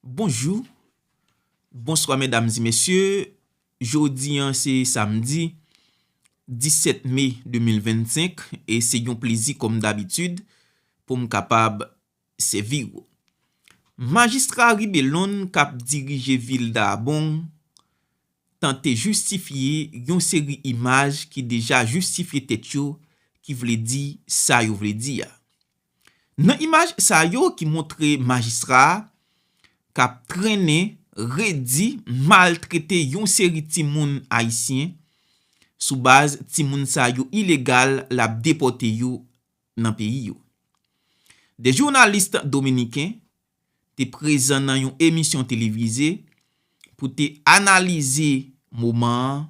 Bonjour, bonsoir mesdames et messieurs. Jeudi, c'est samedi 17 mai 2025 et c'est un plaisir comme d'habitude pour me capable servir. Magistrat Ribelon kap dirige ville d'Arbon tente justifier une série image qui déjà justifié tête yo qui voulait dire ça yo voulait dire. Dans image ça yo qui montre magistrat kap traîné, redi, maltraité yon série timoun haïtien sous base timoun sa yo illégal la déporté yo dans pays yo. Des journalistes dominicains te présent dans yon émission télévisée pour te analyser moment,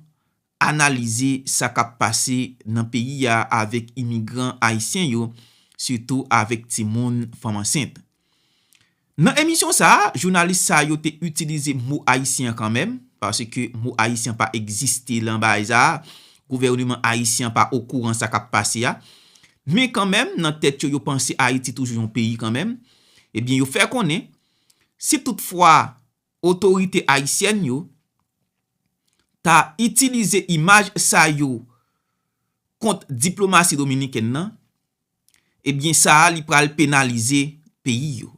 analyser ça k'ap passé dans pays ya avec immigrants haïtiens yo, surtout avec timoun femme enceinte. Dans émission ça, journaliste ça yo te utilisé mot haïtien quand même parce que mot haïtien pas existé là bas ça, gouvernement haïtien pas au courant ça k'ap passé ya. Mais quand même dans tête yo pensé Haïti toujours un pays quand même, eh bien yo fait connaître si toutefois autorité haïtienne yo ta utilisé image ça yo contre diplomatie dominicaine nan, eh bien ça li pral pénaliser pays yo.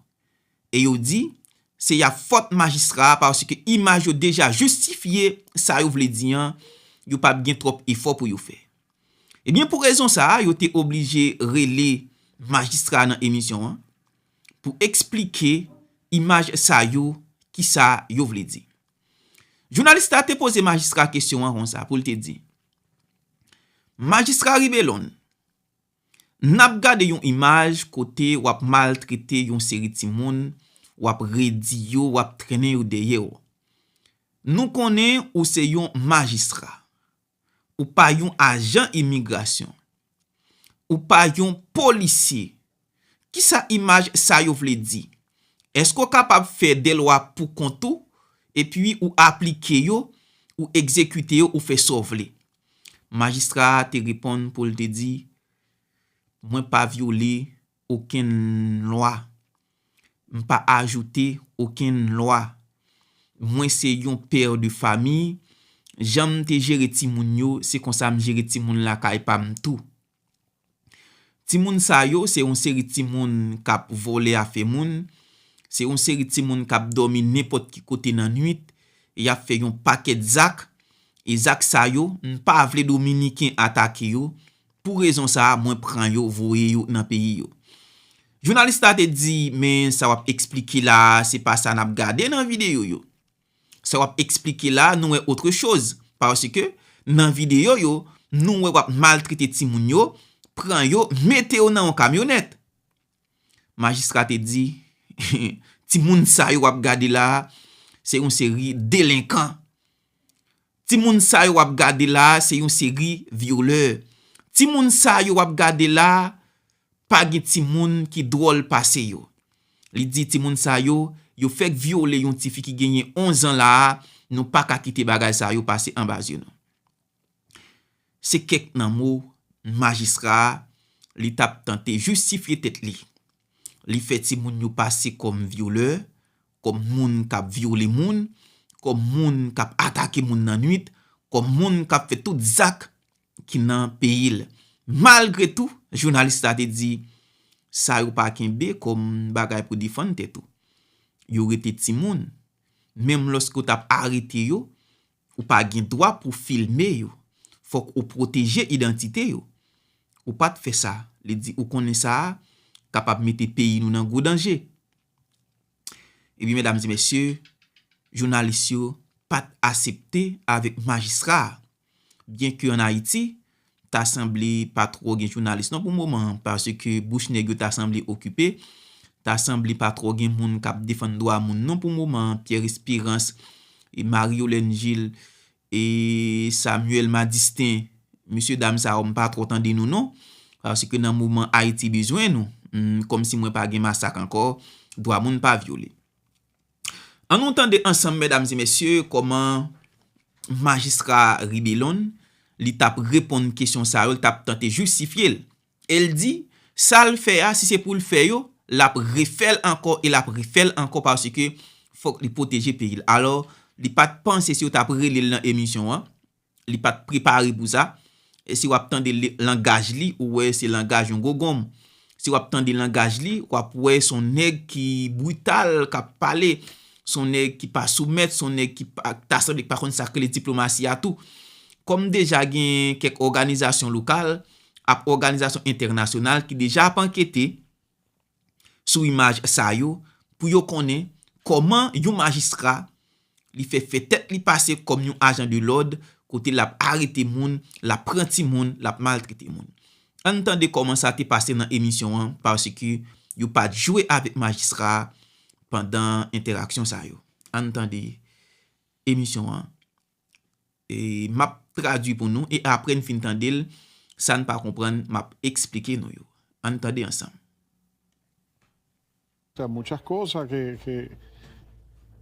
Et yo dit c'est ya faute magistrat parce que image yo déjà justifié ça yo vle di yo pas bien trop effort pour yo faire. Et bien pour raison ça yo te obligé relé magistrat dans émission pour expliquer image ça yo qui ça yo vle di. Journaliste a te posé magistrat question comme ça pour te dire magistrat Ribelon n'a gade yon image côté ou maltraité yon série timoun ou redi yo ou traîner yo derrière. Nous connaissons ou c'est yon magistrat ou pas yon agent immigration ou pas yon policier. Qui sa image ça yo vle di? Est-ce qu'on capable faire des lois pour compte et puis ou appliquer yo ou exécuter yo ou faire sauver? Magistrat te répond pour te dire moi pas violer aucune loi, pas ajouter aucune loi. Moi c'est yon père de famille, j'aime te gérer timoun yo, c'est comme ça me gérer timoun la kay pa m'tou. Timoun sa yo c'est une série timoun k'ap volé a fait moun, c'est une série timoun k'ap dormi n'importe qui côté nan nuit, y a fait yon paquet zak, et zak sa yo, pas vle dominicain attaquer yo. Pour raison ça, moi prend yo voye yo dans pays yo. Journaliste a te dit mais ça va expliquer là, c'est pas ça n'a regardé dans vidéo yo. Ça va expliquer là nous autre chose parce que dans vidéo yo nous va maltraiter timoun yo, prend yo, mettez yo dans une camionnette. Magistrat te dit timoun sa yo va regarder là, c'est une série délinquant. Timoun sa yo va regarder là, c'est une série violeur. Timoun sa yo wap gade la, pa gen timoun ki drôle passé yo. Li di timoun sa yo fait violer yon ti fi ki genye 11 ans la, nou pa ka kite bagay sa yo passé en bas yo. C'est kek nan mot magistrat li tap tente justifier tête li. Li fait timoun yo passé comme violeur, comme moun kap viole moun, comme moun kap attaquer moun nan nuit, comme moun kap fait tout zak qui nan pays. Malgré tout, journaliste a te dit ça yo pa kenbe comme bagay pour défendre tout. Yo rete timoun. Même lorsque t'a arrêté yo, ou pas gen droit pour filmer yo. Faut ou protéger identité yo. Ou pas te faire ça. Li dit ou connaît ça capable mettre pays nous dans gros danger. Et bien mesdames et messieurs, journalistes yo pas accepté avec magistrat. Bien que en Haïti, ta semblé pas trop gen journaliste non pour moment parce que bouche nèg ta semblé occupé, ta semblé pas trop gen moun k'ap défendre droit moun non pour moment. Pierre Espérance et Marie-Hélène Gilles et Samuel Madistin, monsieur dame ça on pas trop tande nous non parce que dans moment Haïti besoin nous comme si moi pas gen massacre encore, droit moun pas violé. En entendez ensemble mesdames et messieurs comment magistrat Ribelon li tap répondre question ça, il tap tenter justifier. Elle dit ça le fait si c'est pour le faire yo, la refait encore et la refait encore parce que faut li protéger pays. Alors, li pas penser si ou t'a relé dans émission hein, li pas préparé pour ça. Et si ou attendre langage li ou ouais c'est langage un gogom. Si ou attendre langage li ou ouais son nèg qui brutal qui parler, son nèg qui pas soumettre, son nèg qui ta semble par contre ça que les diplomatie à tout. Comme déjà gen quelques organisations locales, à organisation internationale qui déjà pas enquêté sur image ça yo pour yo connaître comment yon magistrat li fait tête li passer comme un agent de l'ordre côté la arrêté moun, la prenti moun, la maltraité moun. Entendez comment ça t'est passé dans émission hein, parce que yo pas joué avec magistrat pendant interaction ça yo. Entendez émission hein. Et m'a traduit pour nous et après une fin tendel ça ne pas comprendre m'a expliquer nous yo. Entendez ensemble. O sea, muchas cosas que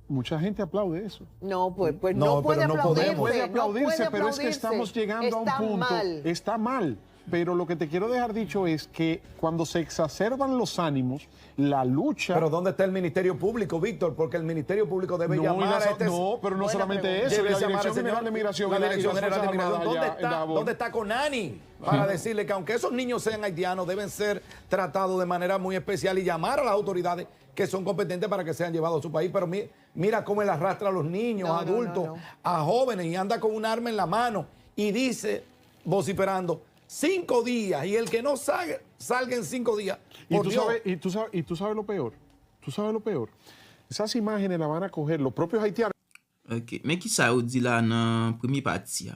mucha gente aplaude eso. No, pues no puede aplaudirse. Puede aplaudirse, pero es que estamos llegando a un punto. Mal. Está mal. Pero lo que te quiero dejar dicho es que cuando se exacerban los ánimos, la lucha... Pero ¿dónde está el Ministerio Público, Víctor? Porque el Ministerio Público debe llamar a este... No, pero no solamente eso. Debe La llamar Dirección General de Migración. La Dirección General de Migración. ¿Dónde ¿Dónde está Conani? Para decirle que aunque esos niños sean haitianos, deben ser tratados de manera muy especial y llamar a las autoridades que son competentes para que sean llevados a su país. Pero mira cómo él arrastra a los niños, a adultos, a jóvenes y anda con un arma en la mano y dice, vociferando, 5 días y el que no salga en 5 días. Y tú sabes lo peor. Tú sabes lo peor. Esas imágenes las van a coger los propios haitianos. Ok, mais qui ça dit là dans premier partie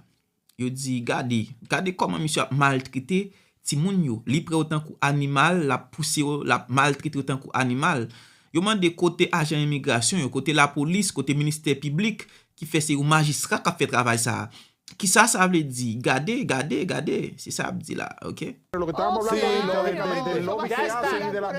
yo dit regardez comment monsieur a maltraité ti moun yo, li prend autant que animal, la pousser la maltraiter autant que animal. Yo mande côté agent immigration, yo côté la police, côté ministère public qui fait c'est au magistrat qui fait travail ça. Qui ça veut dire? Regardez, c'est ça dit là, ok? Lo que estábamos hablando del lobby que hacen y de la...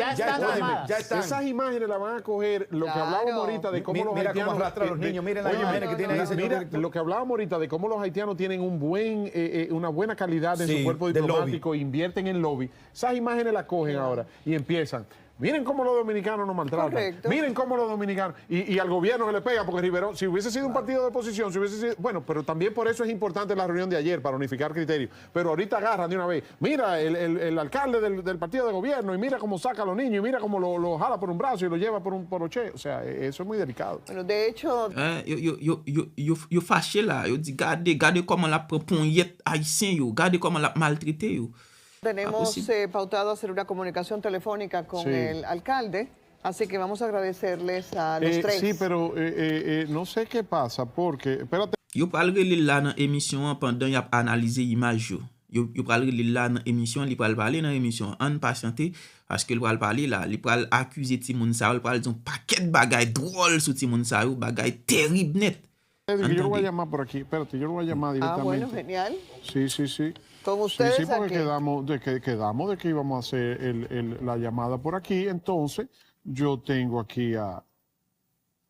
Ya están. Esas imágenes las van a coger, lo que hablábamos ahorita de cómo los mira haitianos... cómo arrastra a los niños, miren las imágenes que tiene ahí, señor mira, director. lo que hablábamos ahorita de cómo los haitianos tienen una buena calidad en su cuerpo diplomático, invierten en lobby. Esas imágenes las cogen ahora y empiezan... Miren cómo los dominicanos nos maltratan. Correcto. Miren cómo los dominicanos... Y al gobierno que le pega, porque Riverón, si hubiese sido un partido de oposición, si hubiese sido... Bueno, pero también por eso es importante la reunión de ayer, para unificar criterios. Pero ahorita agarran de una vez. Mira, el alcalde del partido de gobierno, y mira cómo saca a los niños, y mira cómo lo jala por un brazo y lo lleva por un poroché. O sea, eso es muy delicado. Bueno, de hecho... Yo fâché là, yo dit regardez comment la prend yet haïtien yo, regardez comment la maltraité yo. Tenemos pautado hacer una comunicación telefónica con el alcalde, así que vamos a agradecerles a los tres. Sí, pero no sé qué pasa, porque... Espérate. Yo pral rele là dans émission pendant y a analyser image yo. Yo pral rele là dans émission, li pral parler dans émission. En patienter parce que il pral parler là, li pral accuser ti moun sa, il pral dire un paquet de bagaille drôle sur ti moun sa yo, bagaille terrible net. Yo lo voy a llamar por aquí, espérate, yo lo voy a llamar directamente. Ah, bueno, genial. Sí. Con ustedes sí, porque aquí. quedamos de que íbamos a hacer la llamada por aquí. Entonces, yo tengo aquí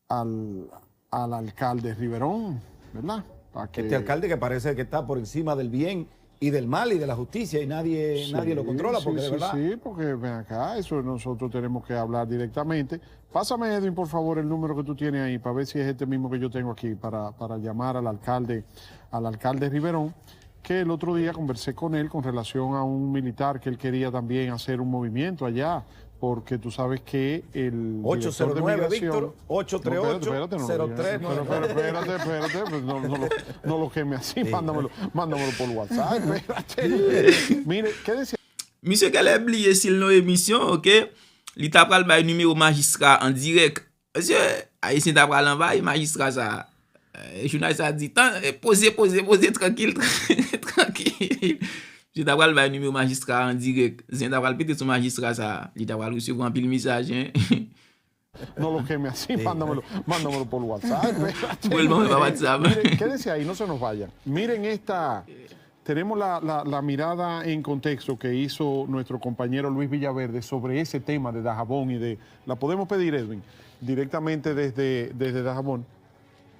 al alcalde Riverón, ¿verdad? Este alcalde que parece que está por encima del bien y del mal y de la justicia y nadie lo controla, porque de verdad... Sí, porque ven acá, eso nosotros tenemos que hablar directamente. Pásame, Edwin, por favor, el número que tú tienes ahí, para ver si es este mismo que yo tengo aquí, para llamar al alcalde Riverón, que el otro día conversé con él con relación a un militar que él quería también hacer un movimiento allá, porque tú sabes que el 809, Víctor, 838 03. Espérate, pues no lo queme así, mándamelo por WhatsApp, espérate. Mire, ¿qué decía? Monsieur qu'elle a oublié s'il nos émission, ok? Li t'a pral bay numéro magistrat en direct. Monsieur, haïtien t'a pral envoyer magistrat ça. Journaliste a dit, posez tranquille. Je t'a pral bay numéro magistrat en direct. Zin t'a pral pété son magistrat ça. Li t'a pral recevoir un pile message, hein. No lo queme así, mándamelo por WhatsApp. Vuelvan a WhatsApp. Miren, quédense ahí, no se nos vayan. Miren esta... Tenemos la mirada en contexto que hizo nuestro compañero Luis Villaverde sobre ese tema de Dajabón y la podemos pedir, Edwin, directamente desde Dajabón.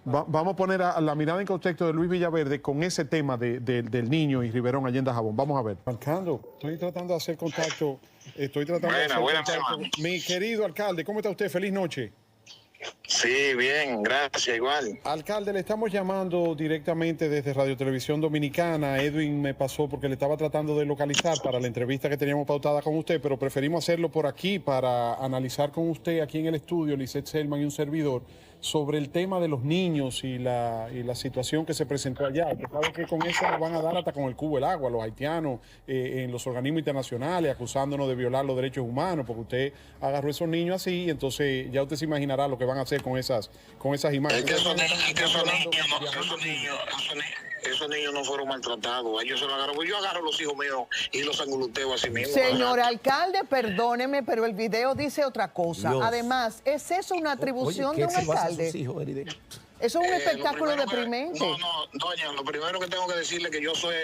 Vamos a poner la mirada en contexto de Luis Villaverde con ese tema del niño y Riverón allá en Dajabón. Vamos a ver. Alcalde, estoy tratando de hacer contacto. Mi querido alcalde, ¿cómo está usted? Feliz noche. Sí, bien, gracias, igual. Alcalde, le estamos llamando directamente desde Radio Televisión Dominicana. Edwin me pasó porque le estaba tratando de localizar para la entrevista que teníamos pautada con usted, pero preferimos hacerlo por aquí para analizar con usted aquí en el estudio, Lisette Selman y un servidor, sobre el tema de los niños y la situación que se presentó allá. Que sabe que con eso nos van a dar hasta con el cubo el agua, los haitianos en los organismos internacionales, acusándonos de violar los derechos humanos, porque usted agarró a esos niños así, y entonces ya usted se imaginará lo que van a hacer con esas imágenes. Es que esos niños no fueron maltratados, ellos se lo agarraron. Yo agarro a los hijos míos y los anguluteo así mismo. Señor alcalde, perdóneme, pero el video dice otra cosa. Dios. Además, ¿es eso una atribución de un alcalde? Eso es un espectáculo deprimente. No, doña, lo primero que tengo que decirle es que yo soy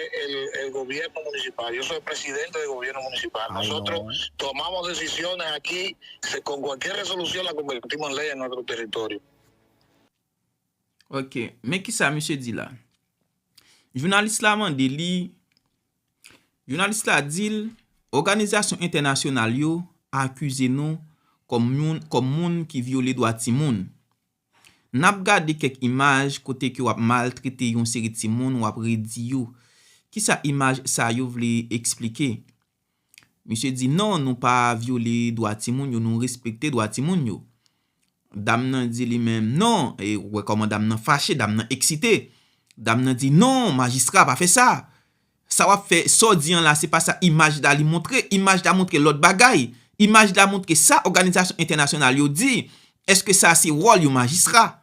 el gobierno municipal, yo soy el presidente del gobierno municipal. Nosotros tomamos decisiones aquí, con cualquier resolución la convertimos en ley en nuestro territorio. Ok, mais qui ça, monsieur dit là? Journaliste là mande li, journaliste là dit, organisation internationale yo accuse nous comme moun qui viole droit ti moun. N'a gardé quelques images côté que wap maltraité yon série ti moun wap redi yo. Qui ça image ça yo vle expliquer? Monsieur dit non, nous pas violer droit ti moun yo, nous respecter droit ti moun yo. Dame nan dit lui-même non, et ouais comment dame nan fâché, dame nan excité. Dame nan dit non, magistrat pas fait ça. Ça va fait so diyan là, c'est pas ça image da li montrer, image da montrer l'autre bagay. Image da montrer ça organisation internationale yo dit. Est-ce que ça c'est rôle yo magistrat?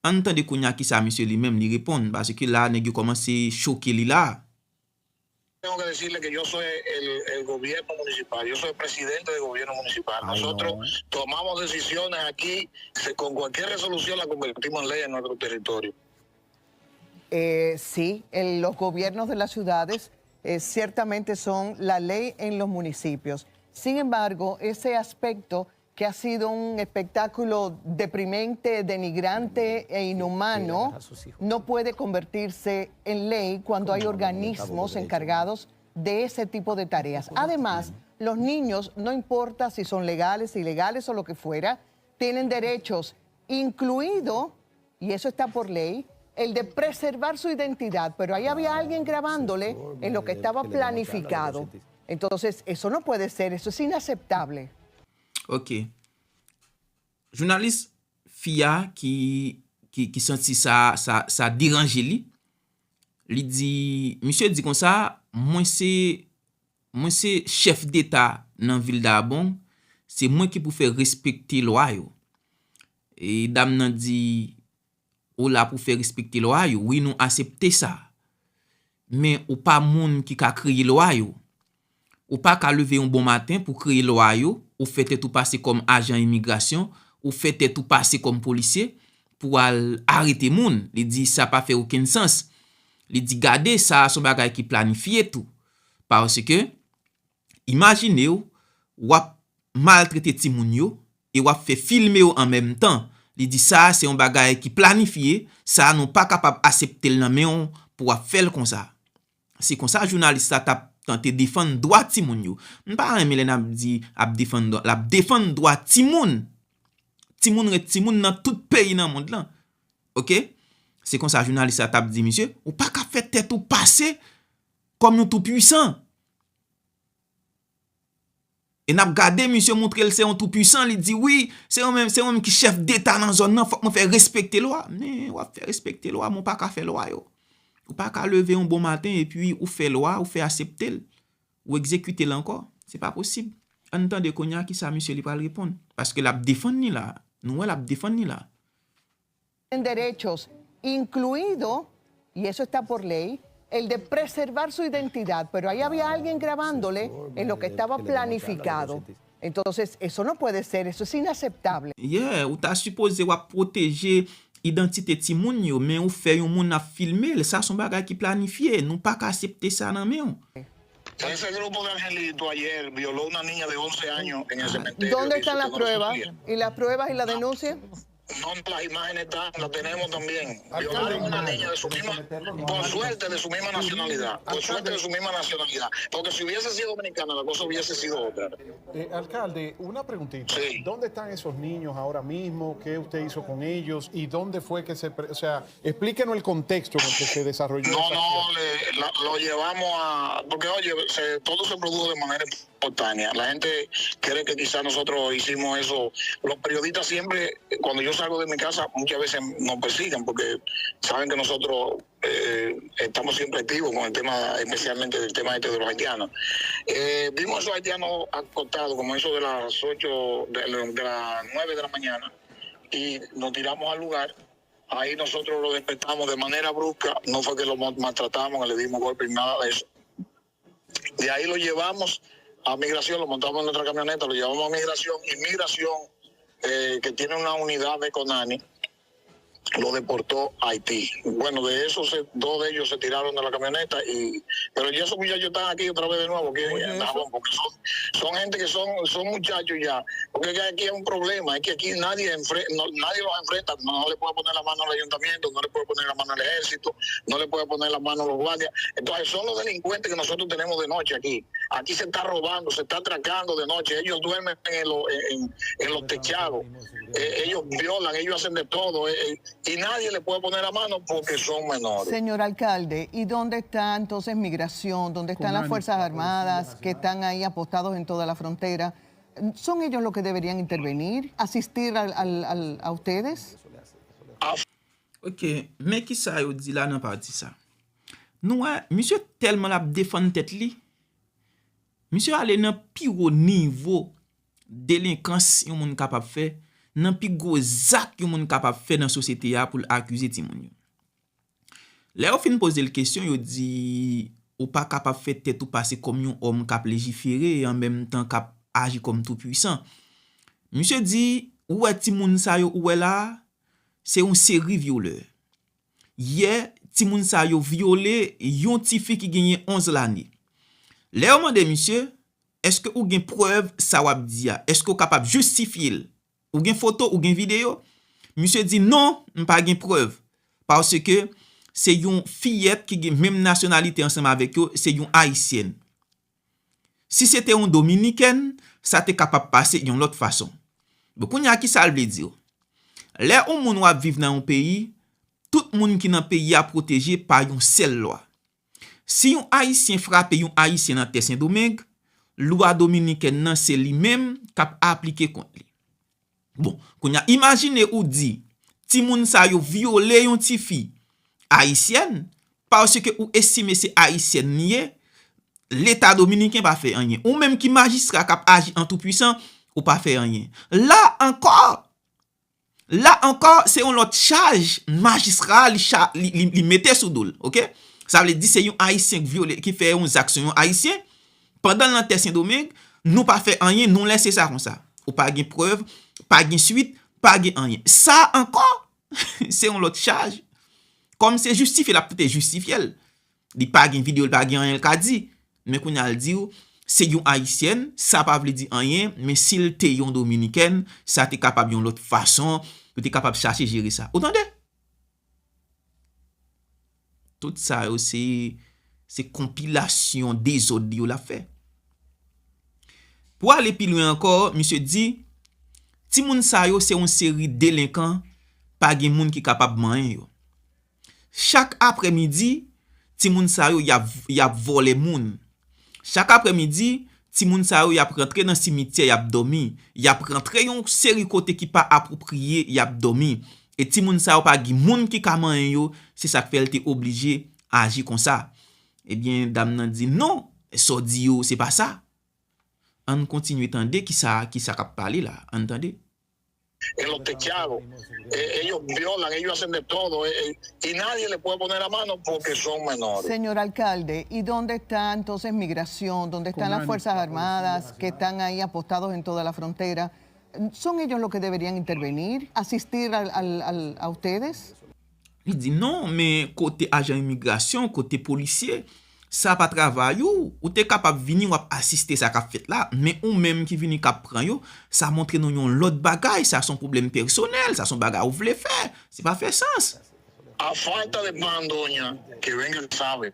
Entendez kounya ki ça monsieur lui-même li répond parce que là nèg yo commencé choquer li là. Tengo que decirle que yo soy el gobierno municipal, yo soy el presidente del gobierno municipal. Nosotros tomamos decisiones aquí, con cualquier resolución la convertimos en ley en nuestro territorio. Sí, los gobiernos de las ciudades ciertamente son la ley en los municipios. Sin embargo, ese aspecto que ha sido un espectáculo deprimente, denigrante e inhumano, no puede convertirse en ley cuando hay organismos encargados de ese tipo de tareas. Además, los niños, no importa si son legales, ilegales o lo que fuera, tienen derechos, incluido, y eso está por ley, el de preservar su identidad, pero ahí había alguien grabándole en lo que estaba planificado. Entonces, eso no puede ser, eso es inaceptable. Ok. Journaliste Fia qui senti ça déranger li dit monsieur dit comme ça moi c'est chef d'état dans ville d'Abon, c'est moi qui pour faire respecter loi yo. Et dame nan dit ou là pour faire respecter loi yo, oui nous accepter ça. Mais ou pas moun qui ka crier loi yo. Ou pas qu'à lever un bon matin pour crier loi yo, ou fait tout passer comme agent immigration, ou fait tout passer comme policier pour arrêter moun. Il dit ça pas fait aucun sens. Il dit gardez ça son bagay qui planifié tout. Parce que imaginez ou maltraiter ti moun yo et ou fait filmer en même temps. Il dit ça c'est un bagay qui planifié, ça non pas capable accepter le nan pour faire comme ça. C'est comme ça journaliste t'a tenté défendre droit ti moun yo. M'pa aimer les dit ap défendre droit ti moun. Ti moun dans tout pays dans monde là. OK? C'est comme ça journaliste t'a dit monsieur, ou pas ka fait tête ou passer comme nous tout puissant. Et n'a regardé monsieur montrer c'est un tout puissant, il dit oui, c'est un même qui chef d'état dans zone nan, faut me faire respecter loi. Mais ou faire respecter loi, mon pas ka faire loi yo. Ou pas qu'à lever un bon matin et puis ou fait loi, ou fait accepter, ou exécuter là encore. C'est pas possible. Entendez qu'on qui ça, monsieur, il va répondre. Parce que la défense ni là. Nous, la défense ni là. En derechos, incluido, y eso está por ley, el de preservar su identidad. Pero ahí había alguien grabándole en lo que estaba planificado. Entonces, eso no puede ser, eso es inaceptable. Yeah, ou t'as supposé ou protéger identité ti moun yo, mais ou fait yon moun a filmer, ça son bagay qui planifié, nous pas accepter ça nan men. Ese grupo de Angelito ayer violó a una niña de 11 años en el cementerio. ¿Dónde están las pruebas? ¿Y las pruebas y la denuncia? No, las imágenes están, las tenemos también. Alcalde, Violaron a una niña de su misma, por suerte de su misma nacionalidad, por suerte de su misma nacionalidad. Porque si hubiese sido dominicana, la cosa hubiese sido otra. Alcalde, una preguntita. Sí. ¿Dónde están esos niños ahora mismo? ¿Qué usted hizo con ellos? ¿Y dónde fue que se... O sea, explíquenos el contexto en el que se desarrolló No, esa acción. lo llevamos a... Porque, oye, todo se produjo de manera espontánea. La gente cree que quizás nosotros hicimos eso. Los periodistas siempre, cuando yo salgo de mi casa, muchas veces nos persiguen porque saben que nosotros estamos siempre activos con el tema, especialmente del tema de los haitianos. Vimos a esos haitianos acostados, como eso de las 8, de las 9 de la mañana, y nos tiramos al lugar. Ahí nosotros lo despertamos de manera brusca, no fue que lo maltratamos, le dimos golpes, nada de eso. De ahí lo llevamos a migración, lo montamos en nuestra camioneta, lo llevamos a migración, y migración, que tiene una unidad de CONANI, lo deportó a Haití. Bueno, de esos, 2 de ellos se tiraron de la camioneta, pero ya esos muchachos están aquí otra vez de nuevo, porque son gente que son muchachos ya. Porque aquí hay un problema, es que aquí nadie los enfrenta, no le puede poner la mano al ayuntamiento, no le puede poner la mano al ejército, no le puede poner la mano a los guardias. Entonces son los delincuentes que nosotros tenemos de noche aquí. Aquí se está robando, se está atracando de noche, ellos duermen en los techados, ellos violan, ellos hacen de todo. Y nadie le puede poner la mano porque son menores. Señor alcalde, ¿y dónde está entonces migración? ¿Dónde están las Fuerzas Armadas que están ahí apostados en toda la frontera? ¿Son ellos los que deberían intervenir, asistir a ustedes? Ok, mais qui ça yo dit là dans parti ça? Nous, monsieur tellement la défendre tête li. Monsieur allé dans plus haut niveau délinquance yon moun capable faire, nan pi gros acte yon moun capable faire dans société ya pour accuser ti moun yo. Là on fin poser le question, yo dit ou pas capable faire tête ou passer comme un homme cap légiférer et en même temps cap agir comme tout puissant. Monsieur dit ouais ti moun sa yo ouais là, c'est une série violeur. Hier ti moun sa yo violé yon ti fi qui gagne 11 l'année. Là on demande monsieur, est-ce que ou gen preuve ça wap di ya? Est-ce que ou capable justifier? Ou gen photo ou gen vidéo? Monsieur dit non, m'pa gen preuve parce que c'est yon fillette qui gen même nationalité ensemble avec yo, c'est yon haïtienne. Si c'était un dominicaine, ça t'est capable passer yon l'autre façon. Bon, kounya ki ça veut dire? Là on moun wap vivre dans un pays, tout moun qui dans pays a protégé par yon seule loi. Si yon haïtien frappe yon haïtien dans terre Saint-Domingue, loi dominicaine nan c'est lui-même k'ap appliquer contre lui. Bon, kounya imagine ou di, ti moun sa yo violé yon ti fi haïtienne parce que ou estime c'est haïtienne nié, l'état dominicain pas fait rien. Ou même qui magistrat k'ap agi en tout puissant ou pas fait rien. Là encore, c'est un autre charge magistrat li mette sous dol, OK? Ça veut dire c'est un haïtien violé qui fait une action haïtien pendant l'enterre Saint-Domingue, nous pas fait rien, nous laisser ça comme ça. Ou pas de preuve, pas de suite, pas de rien. Ça encore, c'est une autre charge. Comme c'est justifié, la peut-être justifié. Il pas de vidéo, pas de rien qu'a dit. Mais qu'on a dit, c'est une haïtienne, ça pas veut dire rien, mais s'il était une dominicaine, ça t'es capable d'une autre façon, tu es capable de chercher gérer ça. Entendez? Tout ça aussi, c'est compilation des autres qui l'a fait. Pour aller plus loin encore, monsieur dit, ti moun sa yo c'est une série délinquants, pas gen moun qui capable man yo. Chaque après-midi, ti moun sa yo y a volé moun. Chaque après-midi, ti moun sa yo y a rentré dans cimetière, y a dormi, y a rentré yon série côté qui pas approprié, y a dormi. Et ti moun sa yo pas gen moun qui ka man yo, c'est ça fait elle obligé à agir comme ça. Eh bien, dame nan dit non, so di yo, c'est pas ça. On continue tande qui ça cap parler là, entendez? En los techados, ellos violan, ellos hacen de todo, y nadie le puede poner la mano porque son menores. Señor alcalde, ¿y dónde está entonces migración? ¿Dónde están las Fuerzas Armadas que están ahí apostados en toda la frontera? ¿Son ellos los que deberían intervenir, asistir a ustedes? Il dit non, mais côté agent immigration, côté policier, ça pas travail ou t'es capable venir ou assister ça qu'a fait là, mais ou même qui vini k'ap prend yo, ça montre nous yon l'autre bagaille, ça son problème personnel, ça son bagaille ou vle faire, c'est pas fait sens. A falta de pan, doña, que venga el sabe.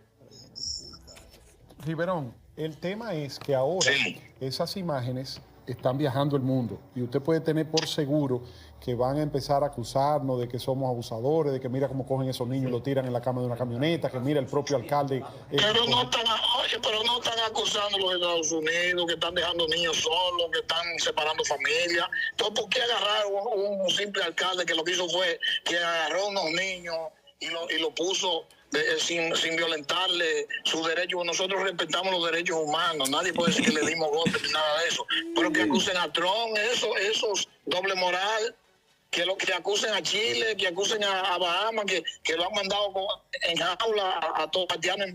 Riverón, el tema es que ahora Sí. esas imágenes están viajando el mundo y usted puede tener por seguro que van a empezar a acusarnos de que somos abusadores, de que mira cómo cogen esos niños y lo tiran en la cama de una camioneta, que mira el propio alcalde. Pero no están, oye, pero no están acusando a los Estados Unidos, que están dejando niños solos, que están separando familias. Entonces, ¿por qué agarrar un simple alcalde que lo que hizo fue que agarró unos niños y lo puso sin violentarle sus derechos? Nosotros respetamos los derechos humanos, nadie puede decir que le dimos golpes ni nada de eso. Pero que acusen a Trump, eso es doble moral. Que lo que acusen a Chile, que acusen a Bahamas, que lo han mandado en jaula a todos los haitianos,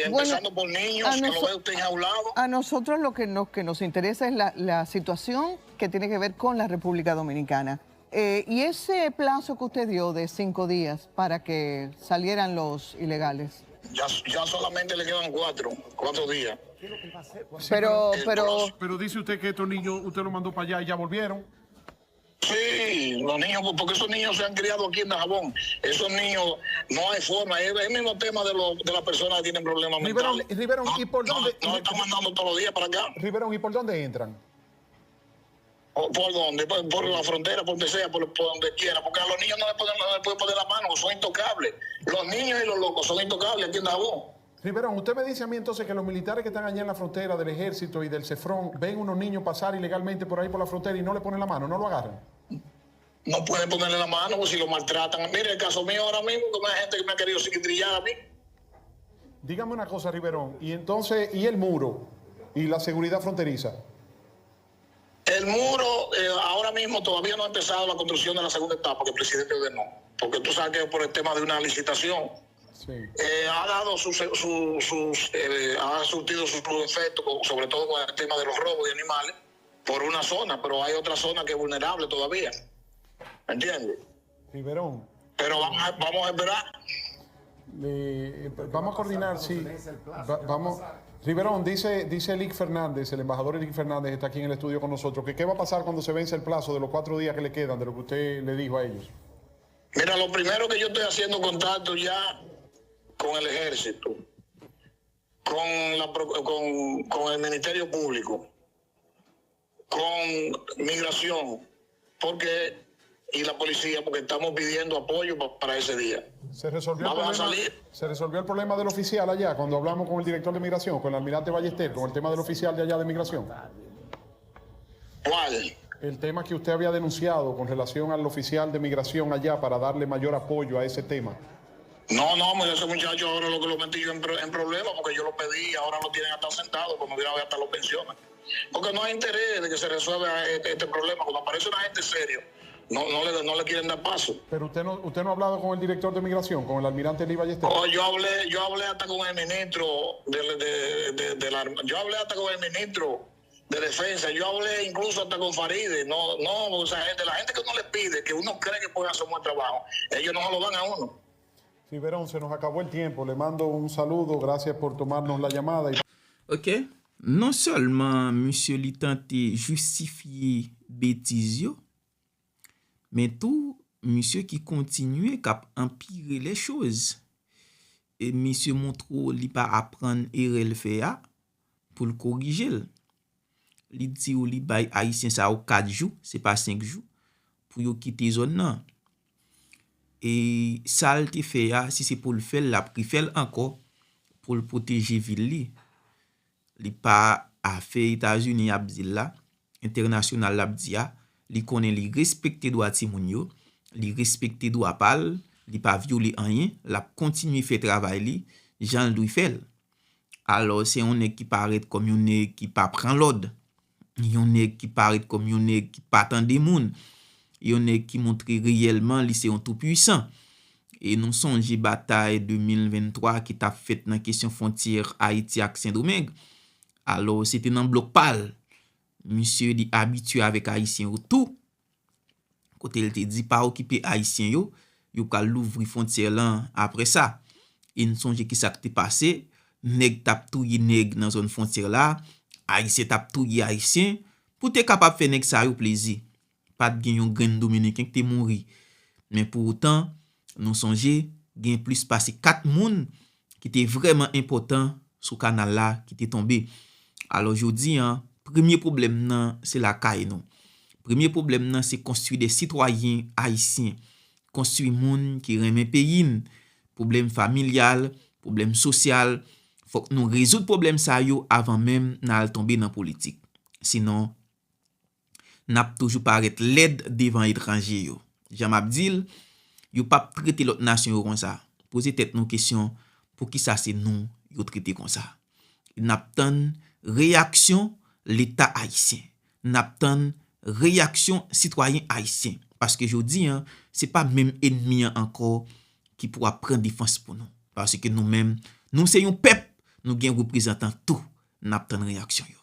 empezando por niños, que lo ve usted enjaulado. A nosotros lo que nos interesa es la situación que tiene que ver con la República Dominicana. Y ese plazo que usted dio de 5 días para que salieran los ilegales. Ya solamente le quedan 4 días. Pero dice usted que estos niños, usted los mandó para allá y ya volvieron. Sí, los niños, porque esos niños se han criado aquí en Dajabón. Esos niños, no hay forma. Es el mismo tema de las personas que tienen problemas mentales. Riverón, ¿y por dónde? No están mandando todos los días para acá. Riverón, ¿y por dónde entran? ¿Por dónde? Por la frontera, por donde sea, por donde quiera. Porque a los niños no le pueden poner la mano, son intocables. Los niños y los locos son intocables aquí en Dajabón. Riverón, usted me dice a mí entonces que los militares que están allá en la frontera del ejército y del CEFRON ven unos niños pasar ilegalmente por ahí por la frontera y no le ponen la mano, no lo agarran. No pueden ponerle la mano pues, si lo maltratan. Mire, el caso mío ahora mismo, que hay gente que me ha querido psiquitrillar a mí. Dígame una cosa, Riverón, y entonces, ¿y el muro y la seguridad fronteriza? El muro, ahora mismo todavía no ha empezado la construcción de la segunda etapa que el presidente ordenó. Porque tú sabes que por el tema de una licitación, Sí. ha dado ha surtido sus efectos, sobre todo con el tema de los robos de animales, por una zona, pero hay otra zona que es vulnerable todavía. ¿Me entiendes? Riverón. Pero vamos a esperar. Vamos a coordinar, sí. Vamos. Riverón, dice Elic Fernández, el embajador Elic Fernández está aquí en el estudio con nosotros, que qué va a pasar cuando se vence el plazo de los 4 días que le quedan, de lo que usted le dijo a ellos. Mira, lo primero que yo estoy haciendo contacto ya con el ejército, con el Ministerio Público, con Migración, y la policía, porque estamos pidiendo apoyo para ese día. ¿Se resolvió el problema del oficial allá cuando hablamos con el director de Migración, con el almirante Ballester, con el tema del oficial de allá de Migración? ¿Cuál? El tema que usted había denunciado con relación al oficial de Migración allá para darle mayor apoyo a ese tema. No, ese muchacho ahora lo que lo metí yo en problemas, porque yo lo pedí, ahora lo tienen hasta sentado, como hubiera hasta lo pensiones. Porque no hay interés de que se resuelva este problema. Cuando aparece una gente serio, no le quieren dar paso. Pero usted no ha hablado con el director de Migración, con el almirante Lee Ballester. Oh, yo hablé hasta con el ministro yo hablé hasta con el ministro de Defensa, yo hablé incluso hasta con Faride. O sea, la gente que uno le pide, que uno cree que puede hacer un buen trabajo, ellos no se lo dan a uno. Riverón, se nos acabó el tiempo. Le mando un saludo. Gracias por tomarnos la llamada. Ok? Non seulement monsieur li tente justifier bêtise yo, mais tout monsieur qui continue kap empirer les choses. Et monsieur montre li pa apprendre erreur le fait pour le corriger. Li di ou li bay haïtien sa ou 4 jours, c'est pas 5 jours, pour yo quitter zone nan. Et ça le te fait si c'est pour le faire, la pri fait encore pour le protéger ville li. Li pa a fait États-Unis abdi la, international l'abdi a, li konnen li respecte droit ti moun yo, li respecte droit pal, li pa viole rien, la continue fait travail li, Jean Louis fait. Alors c'est on qui paraît comme on qui pas prend l'ordre. Yon qui paraît comme on qui pas attendre moun. Yon qui montre réellement li c'est un tout puissant. Et nous songe bataille 2023 qui t'a fait dans question frontière Haïti ak Saint-Domingue. Alors c'était dans bloc pal. Monsieur dit habitué avec haïtien ou tout. Côté il te dit pas occuper haïtien yo ka l'ouvrir frontière là après ça. Et nous songe qui ça t'est passé. nèg tap touye nèg dans zone frontière là, haïtien tap touye haïtien, pour te capable faire nèg ça yo plaisir. Pas de gen yon grain dominicain qui te mouri. Mais pour autant, nous songe gen plus passé 4 moun qui était vraiment important sur canal là qui était tombé. Alors je dis premier problème nan c'est la caille non. Premier problème nan c'est construire des citoyens haïtiens, construire moun qui remet pays, problème familial, problème social, faut que nous résoudre problème ça yo avant même n'al tomber dans politique. Sinon n'a toujours paraître l'aide devant étranger yo. Jean Abdil, yo pas traiter l'autre nation comme ça. Poser tête nous question pour qui ça c'est nous yo traiter comme ça. N'attend réaction l'État haïtien. N'attend réaction citoyen haïtien parce que je dis c'est pas même ennemi encore qui pourra prendre défense pour nous parce que nous-mêmes nous c'est un peuple, nous gain représentant tout, n'attend réaction yo.